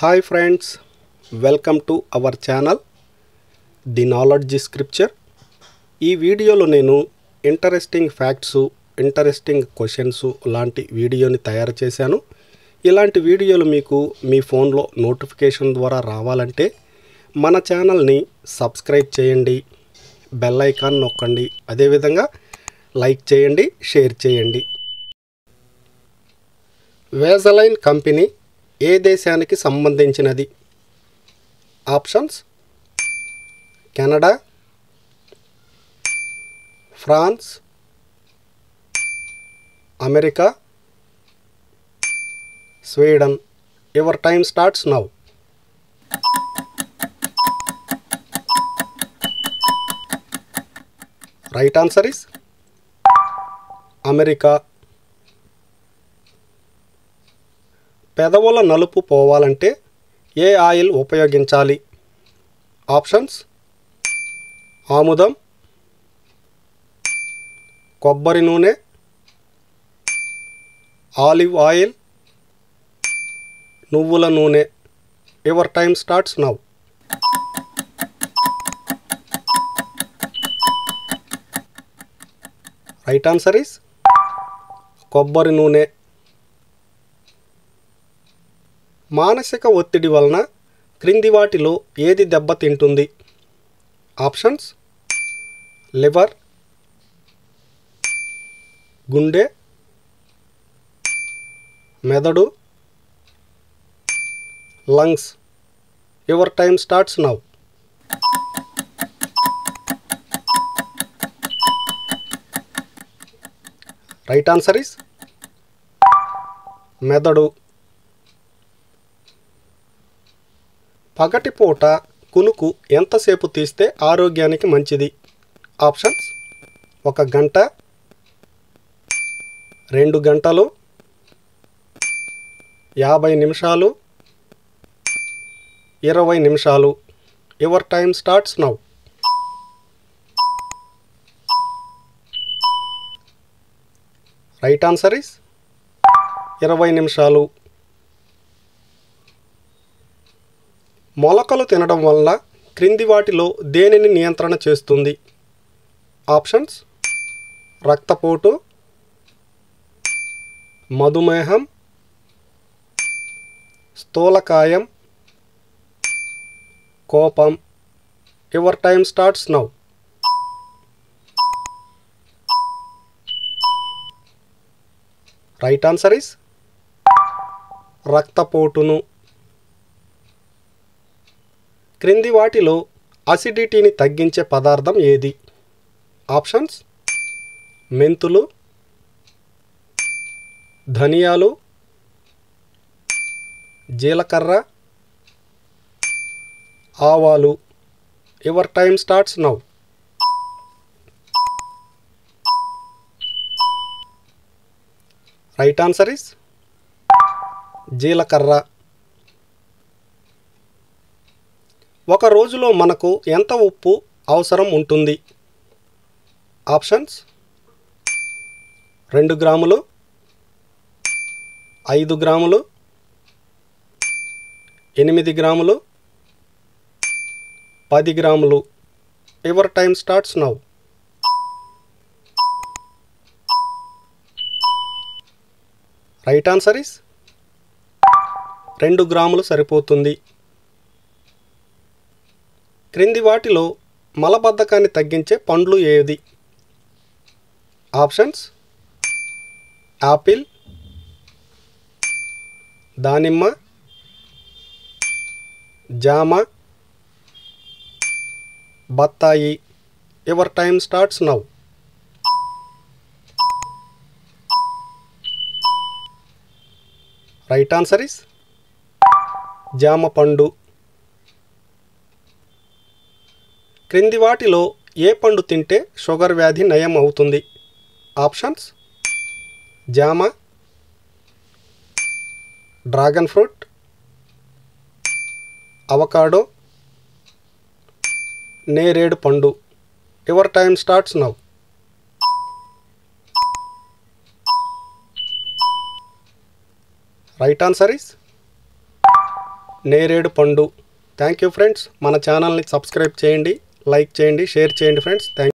Hi friends, welcome to our channel The Knowledge Scripture. ఈ వీడియోలో నేను ఇంట్రెస్టింగ్ ఫ్యాక్ట్స్, ఇంట్రెస్టింగ్ క్వశ్చన్స్ లాంటి వీడియోని తయారు చేశాను. ఇలాంటి వీడియోలు మీకు మీ ఫోన్లో నోటిఫికేషన్ ద్వారా రావాలంటే మన ఛానల్ని సబ్స్క్రైబ్ చేయండి, బెల్ ఐకాన్ నొక్కండి, అదేవిధంగా లైక్ చేయండి, షేర్ చేయండి. వేజలైన్ కంపెనీ ఏ దేశానికి సంబంధించినది? Options: Canada, France, America, Sweden. Your time starts now. Right answer is America. పెదవుల నలుపు పోవాలంటే ఏ ఆయిల్ ఉపయోగించాలి? ఆప్షన్స్: ఆముదం, కొబ్బరి నూనె, ఆలివ్ ఆయిల్, నువ్వుల నూనె. Your time starts now. Right answer is కొబ్బరి నూనె. మానసిక ఒత్తిడి వలన క్రింది వాటిలో ఏది దెబ్బతింటుంది? ఆప్షన్స్: లివర్, గుండె, మెదడు, lungs. Your time starts now. Right answer is మెదడు. పగటిపూట కునుకు ఎంతసేపు తీస్తే ఆరోగ్యానికి మంచిది? ఆప్షన్స్: 1 గంట, 2 గంటలు, 50 నిమిషాలు, 20 నిమిషాలు. Your time starts now. Right answer is 20 నిమిషాలు. మొలకలు తినడం వల్ల క్రింది వాటిలో దేనిని నియంత్రణ చేస్తుంది? ఆప్షన్స్: రక్తపోటు, మధుమేహం, స్థూలకాయం, కోపం. Your time starts now. Right answer is రక్తపోటును. క్రింది వాటిలో అసిడిటీని తగ్గించే పదార్థం ఏది? ఆప్షన్స్: మెంతులు, ధనియాలు, జీలకర్ర, ఆవాలు. Your time starts now. Right answer is జీలకర్ర. ఒక రోజులో మనకు ఎంత ఉప్పు అవసరం ఉంటుంది? ఆప్షన్స్: 2 గ్రాములు, 5 గ్రాములు, 8 గ్రాములు, 10 గ్రాములు. Your time starts now. Right answer is 2 గ్రాములు సరిపోతుంది. క్రింది వాటిలో మలబద్ధకాన్ని తగ్గించే పండ్లు ఏది? ఆప్షన్స్: యాపిల్, దానిమ్మ, జామ, బత్తాయి. Your time starts now. Right answer is జామ పండు. క్రింది వాటిలో ఏ పండు తింటే షుగర్ వ్యాధి నయం అవుతుంది? ఆప్షన్స్: జామ, డ్రాగన్ ఫ్రూట్, అవకాడో, నేరేడు పండు. Your time starts now. Right answer is నేరేడు పండు. Thank you friends. మన ఛానల్ని సబ్స్క్రైబ్ చేయండి, లైక్ చేయండి, షేర్ చేయండి ఫ్రెండ్స్. థ్యాంక్